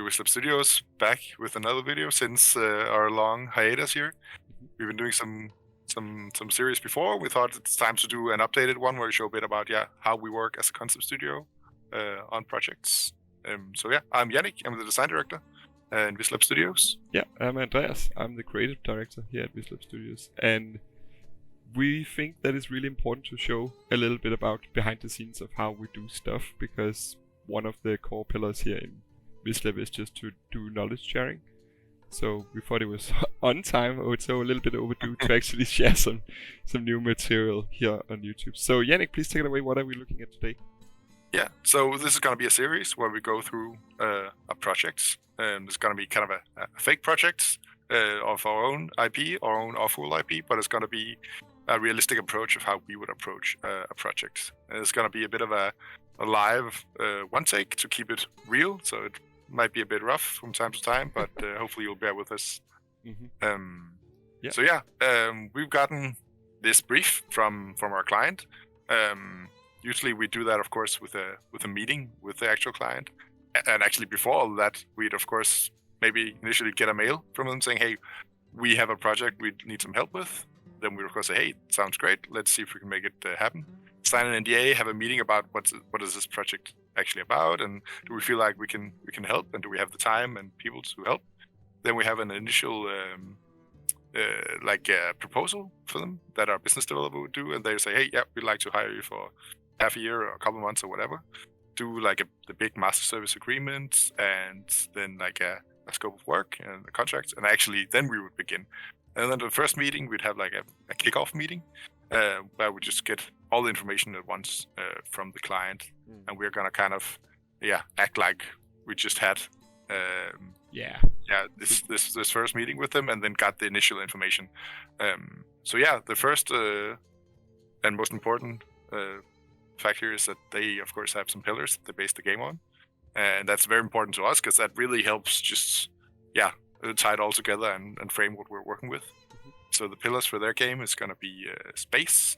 Vizlab Studios, back with another video since our long hiatus here. We've been doing some series before. We thought it's time to do an updated one where we show a bit about how we work as a concept studio on projects. I'm Jannick. I'm the design director in Vizlab Studios. Yeah, I'm Andreas. I'm the creative director here at Vizlab Studios, and we think that it's really important to show a little bit about behind the scenes of how we do stuff, because one of the core pillars here in Vizlab is just to do knowledge sharing. So we thought it was on time, or so a little bit overdue, to actually share some new material here on YouTube. So Jannick, please take it away. What are we looking at today? Yeah, so this is going to be a series where we go through a project. It's going to be kind of a fake project of our own IP, our own OffWorld IP, but it's going to be a realistic approach of how we would approach a project. And it's going to be a bit of a live one take to keep it real, so it might be a bit rough from time to time, but hopefully you'll bear with us. We've gotten this brief from our client. Usually we do that, of course, with a meeting with the actual client, and actually before all that, we'd of course maybe initially get a mail from them saying, hey, we have a project we need some help with. Then we of course say, hey, sounds great, let's see if we can make it happen. Sign an NDA, have a meeting about what is this project actually about, and do we feel like we can help, and do we have the time and people to help. Then we have an initial proposal for them that our business developer would do, and they say, hey, yeah, we'd like to hire you for half a year or a couple of months or whatever. Do like the big master service agreement, and then like a scope of work and a contract, and actually then we would begin. And then the first meeting, we'd have like a kickoff meeting where we just get all the information at once from the client, and we're gonna kind of act like we just had this first meeting with them, and then got the initial information. The first and most important factor is that they of course have some pillars that they base the game on, and that's very important to us because that really helps just tie it all together and frame what we're working with. So the pillars for their game is going to be space,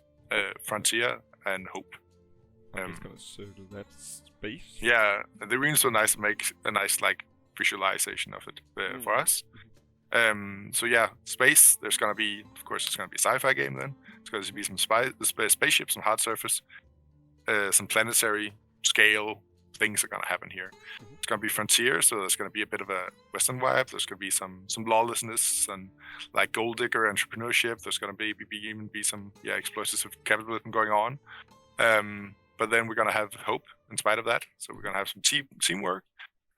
frontier, and hope. It's going to circle that space. Yeah, the runes are nice to make a nice like visualization of it for us. Space. There's going to be, of course, it's going to be a sci-fi game. Then it's going to be some spaceships, some hard surface, some planetary scale things are going to happen here. It's going to be frontier, so there's going to be a bit of a Western vibe. There's going to be some lawlessness and like gold digger entrepreneurship. There's going to be some exploitative capitalism going on. But then we're going to have hope in spite of that. So we're going to have some teamwork.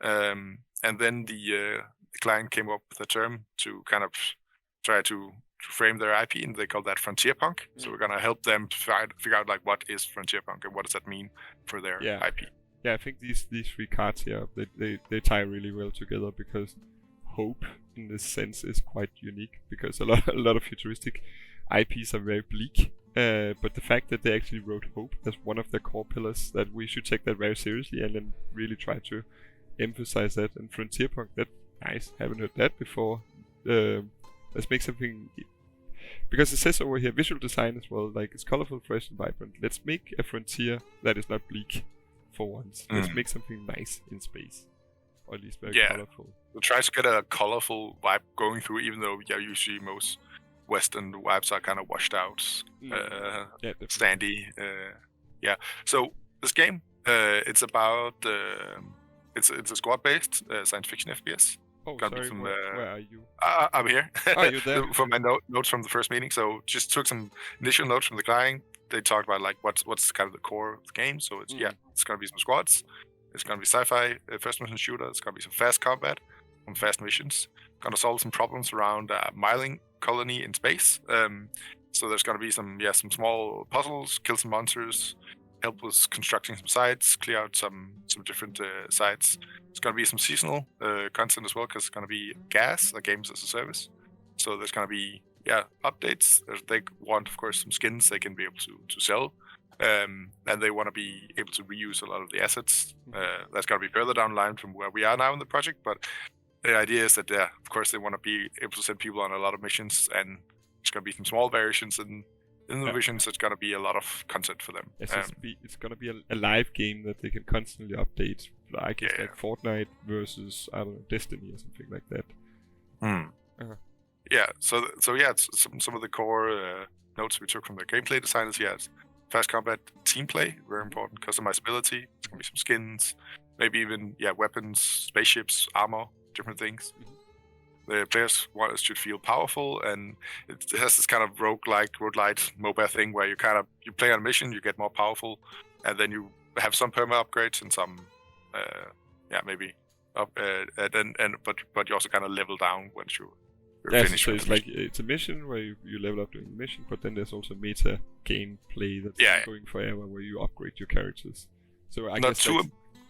And then the client came up with a term to kind of try to frame their IP, and they call that frontier punk. So we're going to help them figure out like what is frontier punk and what does that mean for their IP. Yeah, I think these three cards here, they tie really well together, because hope in this sense is quite unique, because a lot of futuristic IPs are very bleak. But the fact that they actually wrote hope as one of their core pillars, that we should take that very seriously and then really try to emphasize that. And frontier punk, that's nice. Haven't heard that before. Let's make something, because it says over here visual design as well, like it's colorful, fresh, and vibrant. Let's make a frontier that is not bleak. For once, let's make something nice in space, or at least very colorful. We'll try to get a colorful vibe going through, even though usually most Western vibes are kind of washed out, standy. So this game, it's about it's a squad-based science fiction FPS. Oh, sorry, where are you? I'm here. Oh, you're there. From my notes from the first meeting. So just took some initial notes from the client. They talked about like what's kind of the core of the game. So it's it's gonna be some squads. It's gonna be sci-fi first-person shooter. It's gonna be some fast combat, some fast missions. Gonna solve some problems around a myling colony in space. So there's gonna be some small puzzles, kill some monsters, help with constructing some sites, clear out some different sites. It's gonna be some seasonal content as well, because it's gonna be gas, like games as a service. So there's gonna be updates. They want, of course, some skins they can be able to sell, and they want to be able to reuse a lot of the assets. That's going to be further down the line from where we are now in the project, but the idea is that of course they want to be able to send people on a lot of missions, and there's going to be some small variations in the missions. It's going to be a lot of content for them. It's going to be a live game that they can constantly update I guess like Fortnite versus I don't know Destiny or something like that. Yeah. So it's some of the core notes we took from the gameplay designers. Yeah, it's fast combat, team play, very important. Customizability. It's gonna be some skins, maybe even weapons, spaceships, armor, different things. The players should feel powerful, and it has this kind of roguelite MOBA thing where you play on a mission, you get more powerful, and then you have some perma upgrades and some maybe up but you also kind of level down once you're finished. So it's like it's a mission where you level up during the mission, but then there's also meta gameplay that's going forever where you upgrade your characters. So I guess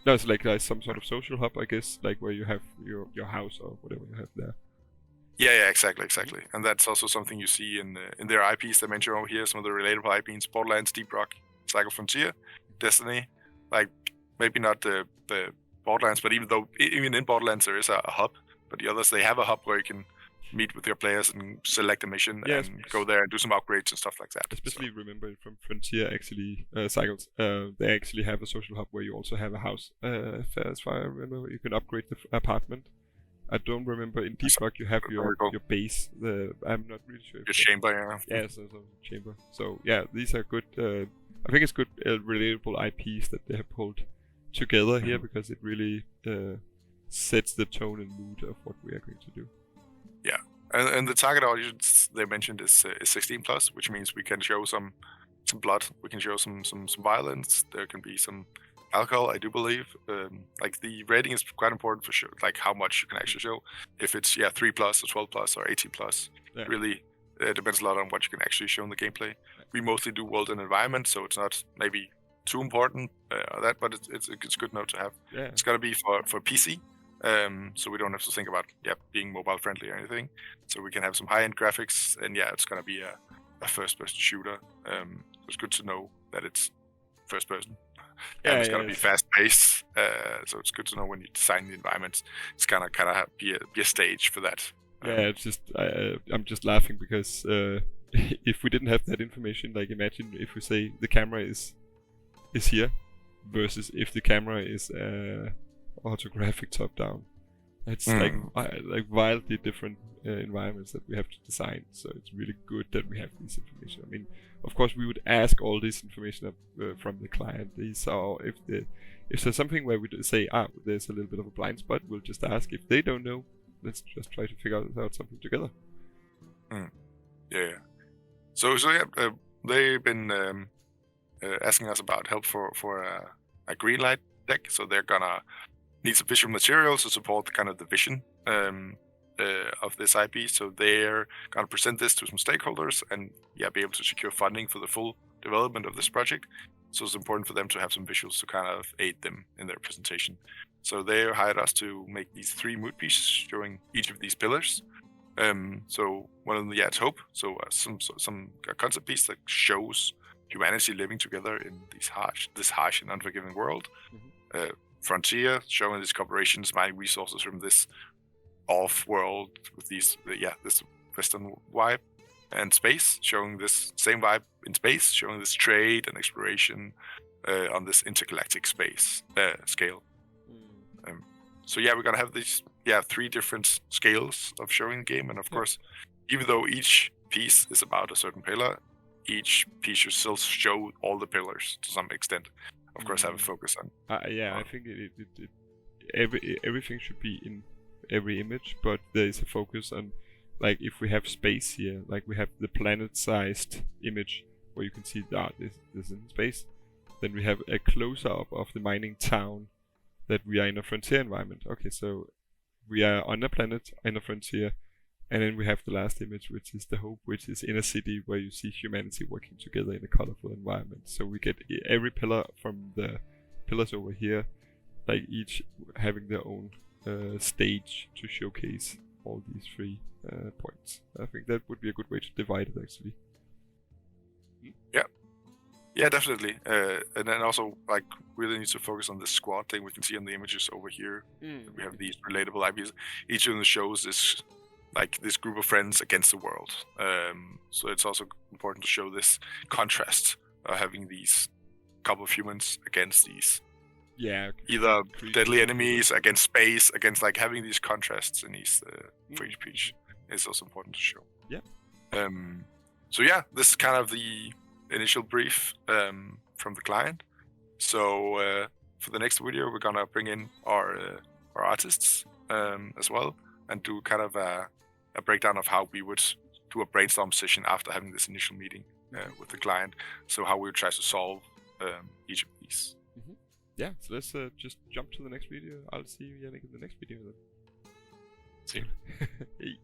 no, it's like some sort of social hub, I guess, like where you have your house or whatever you have there. Yeah, exactly. And that's also something you see in their IPs they mention over here. Some of the relatable IPs: Borderlands, Deep Rock, Cycle Frontier, Destiny. Like maybe not the Borderlands, but even in Borderlands there is a hub. But the others, they have a hub where you can meet with your players and select a mission and go there and do some upgrades and stuff like that. Especially remember from Frontier, actually, Cycles, they actually have a social hub where you also have a house. As far as I remember, you can upgrade the apartment. I don't remember in Deep Rock you have your base. I'm not really sure. Your chamber, yeah. So chamber. So yeah, these are good. I think it's good relatable IPs that they have pulled together here because it really sets the tone and mood of what we are going to do. Yeah, and the target audience they mentioned is 16 plus, which means we can show some blood, we can show some violence. There can be some alcohol, I do believe. Like the rating is quite important for sure, like how much you can actually show. If it's 3 plus or 12 plus or 18 plus, really depends a lot on what you can actually show in the gameplay. We mostly do world and environment, so it's not maybe too important but it's a good note to have. It's gonna be for PC. So we don't have to think about being mobile friendly or anything. So we can have some high-end graphics, and it's gonna be a first-person shooter. So it's good to know that it's first person. And it's gonna be fast-paced. So it's good to know when you design the environments, it's gonna be a stage for that. It's just I'm just laughing because if we didn't have that information, like imagine if we say the camera is here versus if the camera is orthographic top down. It's like wildly different environments that we have to design. So it's really good that we have this information. I mean, of course, we would ask all this information from the client. So if there's something where we say, there's a little bit of a blind spot, we'll just ask. If they don't know, let's just try to figure out something together. Yeah. So they've been asking us about help for a green light deck. So they're gonna need some visual materials to support kind of the vision of this IP. So they're gonna present this to some stakeholders and be able to secure funding for the full development of this project. So it's important for them to have some visuals to kind of aid them in their presentation. So they hired us to make these 3 mood pieces showing each of these pillars. So one of them, it's hope. So some concept piece that shows humanity living together in this harsh and unforgiving world. Frontier, showing these corporations mining resources from this off-world with these this Western vibe, and space, showing this same vibe in space, showing this trade and exploration on this intergalactic space scale. So we're gonna have these 3 different scales of showing the game, and of course, even though each piece is about a certain pillar, each piece should still show all the pillars to some extent. Of course, have a focus on. I think everything should be in every image, but there is a focus on, like, if we have space here, like we have the planet-sized image where you can see that this is in space. Then we have a close-up of the mining town that we are in a frontier environment. Okay, so we are on a planet in a frontier, and then we have the last image, which is the hope, which is in a city where you see humanity working together in a colorful environment. So we get every pillar from the pillars over here, like each having their own stage to showcase all these 3 points. I think that would be a good way to divide it, actually. Yeah, definitely. And then also, like, really need to focus on the squad thing. We can see on the images over here. We have these relatable IPs. Each of them shows this group of friends against the world. So it's also important to show this contrast, having these couple of humans against these Yeah. either creatures deadly and enemies against space, against like having these contrasts in each for each piece is also important to show. Yeah. So yeah, this is kind of the initial brief from the client. So for the next video, we're gonna bring in our artists as well, and do kind of a breakdown of how we would do a brainstorm session after having this initial meeting with the client. So how we would try to solve each of these. Yeah, so let's just jump to the next video. I'll see you, Jannick, in the next video then. See you. Hey.